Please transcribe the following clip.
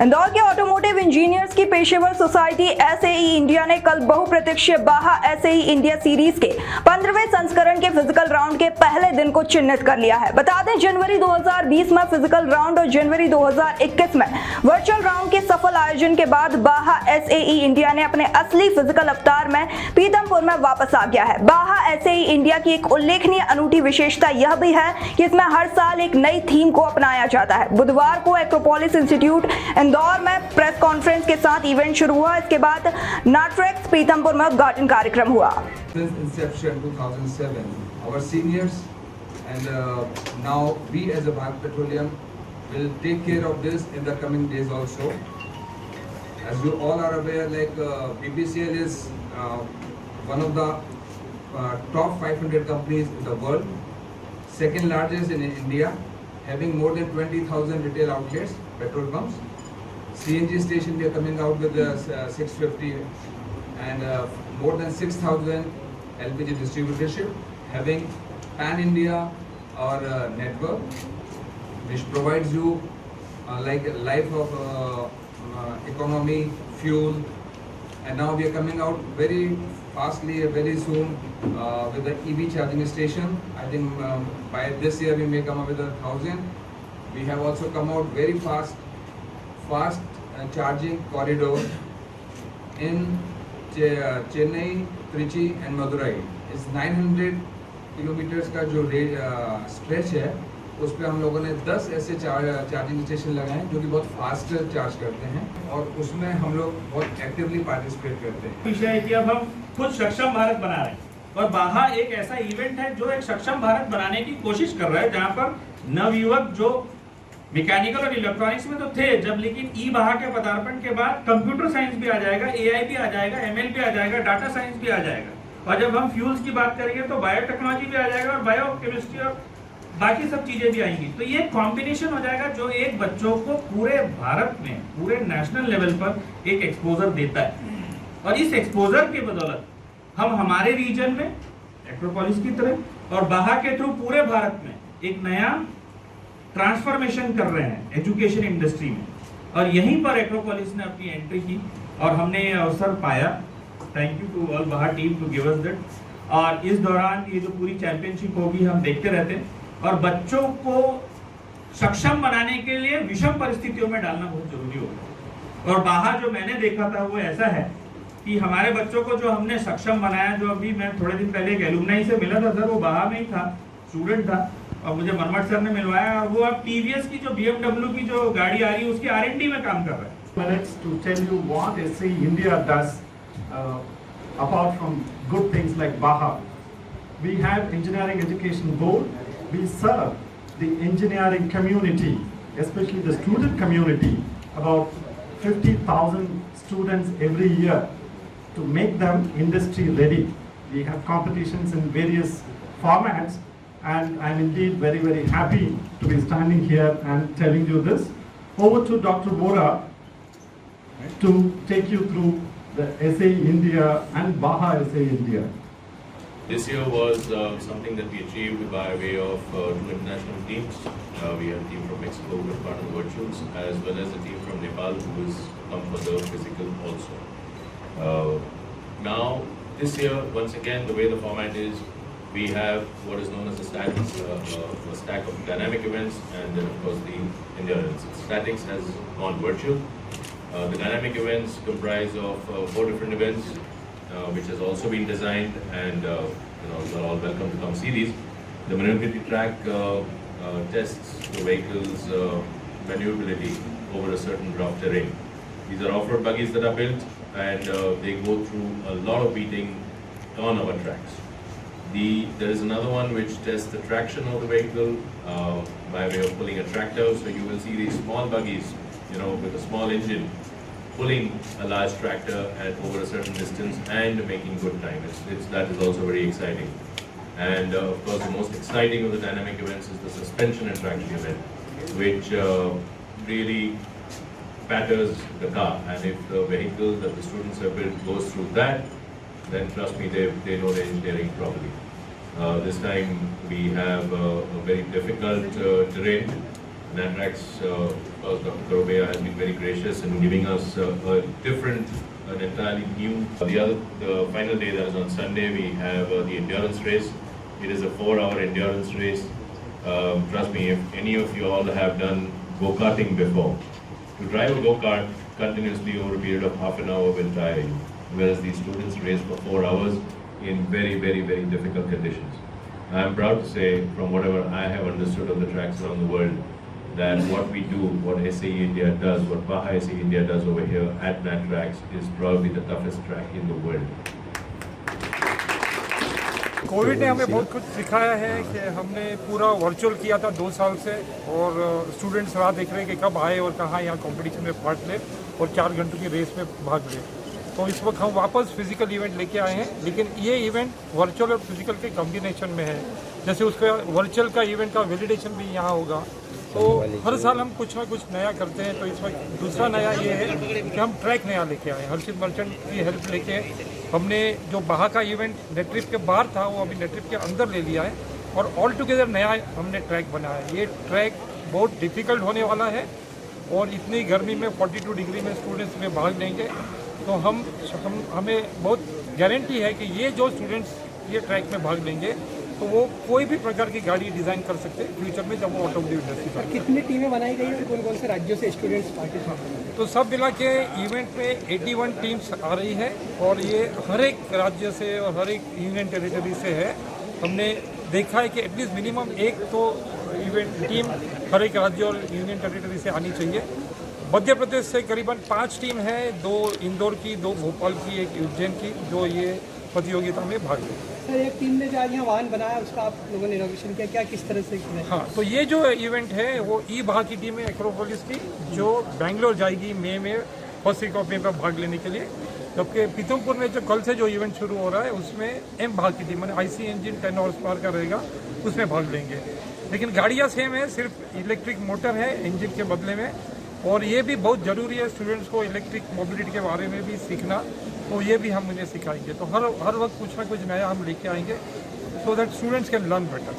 इंदौर के automotive engineers की पेशेवर सोसाइटी एसएई इंडिया ने कल बहुप्रतीक्षित बाहा एसएई इंडिया सीरीज के 15वें संस्करण के फिजिकल राउंड के पहले दिन को चिन्हित कर लिया है। बता दें, जनवरी 2020 में फिजिकल राउंड और जनवरी 2021 में वर्चुअल राउंड के सफल आयोजन के बाद बाहा एसएई इंडिया ने अपने असली फिजिकल अवतार में पीतमपुर में वापस आ गया है। बाहा एसएई इंडिया की एक उल्लेखनीय अनूठी विशेषता यह भी है कि इसमें हर साल एक नई थीम को अपनाया जाता है। बुधवार को एक्रोपोलिस इंस्टीट्यूट इंदौर में प्रेस कॉन्फ्रेंस के साथ इवेंट शुरू हुआ। इसके बाद नाट्रेक्स पीतमपुर में उद्घाटन कार्यक्रम हुआ। Since inception 2007, our seniors and now we as a Bharat Petroleum will take care of this in the coming days also. As you all are aware, like BPCL is one of the top 500 companies in the world, second largest in India, having more than 20,000 retail outlets, petrol pumps. CNG station we are coming out with 650 and more than 6,000 LPG distributorship, having pan India or network which provides you like a life of economy, fuel, and now we are coming out very fastly, very soon with the EV charging station. I think by this year we may come up with 1,000. We have also come out very fast charging corridor in Chennai, Trichy and Madurai. इस 900 kilometres का जो stretch है उस पर हम लोगों ने 10 ऐसे चार्जिंग स्टेशन लगाए हैं जो कि बहुत फास्ट चार्ज करते हैं और उसमें हम लोग बहुत एक्टिवली पार्टिसिपेट करते हैं। विषय है कि अब हम खुद सक्षम भारत बना रहे हैं और बाहा एक ऐसा इवेंट है जो एक सक्षम भारत बनाने की कोशिश कर रहा है, जहां पर नवयुवक जो मैकेनिकल और इलेक्ट्रॉनिक्स में तो थे जब, लेकिन ई बाहा के पदार्पण के बाद कंप्यूटर साइंस भी आ जाएगा, एआई भी आ जाएगा, एमएल भी आ जाएगा, डाटा साइंस भी आ जाएगा और जब हम फ्यूल्स की बात करेंगे तो बायोटेक्नोलॉजी भी आ जाएगा और बायोकेमिस्ट्री और बाकी सब चीजें भी आएंगी। तो ये कॉम्बिनेशन हो जाएगा जो एक बच्चों को पूरे भारत में, पूरे नेशनल लेवल पर एक एक्सपोजर देता है और इस एक्सपोजर के बदौलत हम हमारे रीजन में एक्रोपोलिस की तरह और बाहा के थ्रू पूरे भारत में एक नया ट्रांसफॉर्मेशन कर रहे हैं एजुकेशन इंडस्ट्री में और यहीं पर एक्रोपोलिस ने अपनी एंट्री की और हमने ये अवसर पाया। Thank you to all Baha team to give us that. और इस दौरान ये जो पूरी चैंपियनशिप होगी हम देखते रहते हैं और बच्चों को सक्षम बनाने के लिए विषम परिस्थितियों में डालना बहुत जरूरी होगा और बाहा जो मैंने देखा था वो ऐसा है कि हमारे बच्चों को जो हमने सक्षम बनाया, जो अभी मैं थोड़े दिन पहले एक एलुमनाई से मिला था सर, वो बाहा में ही था, स्टूडेंट था और मुझे मनमट सर ने मिलवाया और वो अब टीवीएस की जो BMW की जो गाड़ी आ रही है उसकी R&D में काम कर रहा है। Minutes to tell you what SAE India does apart from good things like Baha. We have Engineering Education Board. We serve the engineering community, especially the student community, about 50,000 students every year to make them industry ready. We have competitions in various formats and I'm indeed very, very happy to be standing here and telling you this. Over to Dr. Bora to take you through the SAE India and Baha SAE India. This year was something that we achieved by way of two international teams. We had a team from Mexico who was part of the virtuals, as well as a team from Nepal who has come for the physical also. Now, this year, once again, the way the format is, we have what is known as a stack of dynamic events and then of course the endurance. Statics has gone virtual. The dynamic events comprise of 4 different events which has also been designed and you're all welcome to come see these. The maneuverability track tests the vehicle's maneuverability over a certain rough terrain. These are off-road buggies that are built and they go through a lot of beating on our tracks. There is another one which tests the traction of the vehicle by way of pulling a tractor. So you will see these small buggies, with a small engine, pulling a large tractor over a certain distance and making good time. That is also very exciting. And of course, the most exciting of the dynamic events is the suspension and traction event, which really batters the car. And if the vehicle that the students have built goes through that, then trust me, they know the engineering properly. This time we have a very difficult terrain Natrax, Dr. Obeya has been very gracious in giving us a different, an entirely new. The final day, that is on Sunday, we have the endurance race. It is a 4-hour endurance race. Trust me, if any of you all have done go-karting before, to drive a go-kart continuously over a period of half an hour will tire you, whereas these students race for 4 hours in very, very, very difficult conditions. I am proud to say, from whatever I have understood of the tracks around the world, that what we do, what SAE India does, what Baha SAE India does over here at Natrax is probably the toughest track in the world. Covid ने हमें बहुत कुछ सिखाया है कि हमने पूरा virtual किया था 2 साल से, और स्टूडेंट्स राह देख रहे हैं कि कब आए और कहाँ यहाँ कंपटीशन में पार्ट ले और 4 घंटों की रेस में भाग ले। तो इस वक्त हम वापस फिजिकल इवेंट लेके आए हैं, लेकिन ये इवेंट वर्चुअल और फिजिकल के कॉम्बिनेशन में है। जैसे उसका वर्चुअल का इवेंट का वैलिडेशन भी यहाँ होगा। तो हर साल हम कुछ ना कुछ नया करते हैं। तो इस वक्त दूसरा नया ये है कि हम ट्रैक नया लेके आए। हर्षित मर्चेंट की हेल्प लेके हमने जो बाहा का इवेंट नेट्रिप के बाहर था वो अभी नेट्रिप के अंदर ले लिया है, और ऑल टुगेदर नया हमने ट्रैक बनाया है। ये ट्रैक बहुत डिफ़िकल्ट होने वाला है, और इतनी गर्मी में 42 डिग्री में स्टूडेंट्स में भाग लेंगे। तो हमें बहुत गारंटी है कि ये जो स्टूडेंट्स ये ट्रैक में भाग लेंगे तो वो कोई भी प्रकार की गाड़ी डिज़ाइन कर सकते हैं फ्यूचर में, जब वो ऑटोमोटिव इंडस्ट्री का। कितनी टीमें बनाई गई और कौन कौन से राज्यों से स्टूडेंट्स पार्टिसिपेट करेंगे? तो सब मिला के इवेंट में 81 टीम्स आ रही है, और ये हर एक राज्य से और हर एक यूनियन टेरिटरी से है। हमने देखा है कि एटलीस्ट मिनिमम एक तो इवेंट टीम हर एक राज्य और यूनियन टेरिटरी से आनी चाहिए। मध्य प्रदेश से करीबन 5 टीम है, 2 इंदौर की, 2 भोपाल की, 1 उज्जैन की, जो ये प्रतियोगिता में भाग लेंगे। सर, एक टीम ने जो आज यहाँ वाहन बनाया उसका आप लोगों ने इनोवेशन किया, क्या किस तरह से किया? हाँ, तो ये जो इवेंट है वो ई बाहा की टीम है एक्रोपोलिस की, जो बेंगलोर जाएगी मई में फर्स्ट वीक ऑफ मई पर भाग लेने के लिए। जबकि पीथमपुर में जो कल से जो इवेंट शुरू हो रहा है उसमें एम बाहा की टीम, मैंने IC इंजन 10 हॉर्स पावर का रहेगा, उसमें भाग लेंगे। लेकिन गाड़ियाँ सेम है, सिर्फ इलेक्ट्रिक मोटर है इंजन के बदले में। और ये भी बहुत ज़रूरी है स्टूडेंट्स को इलेक्ट्रिक मोबिलिटी के बारे में भी सीखना, तो ये भी हम उन्हें सिखाएंगे। तो हर वक्त कुछ ना कुछ नया हम लेके आएंगे, so that students can learn better.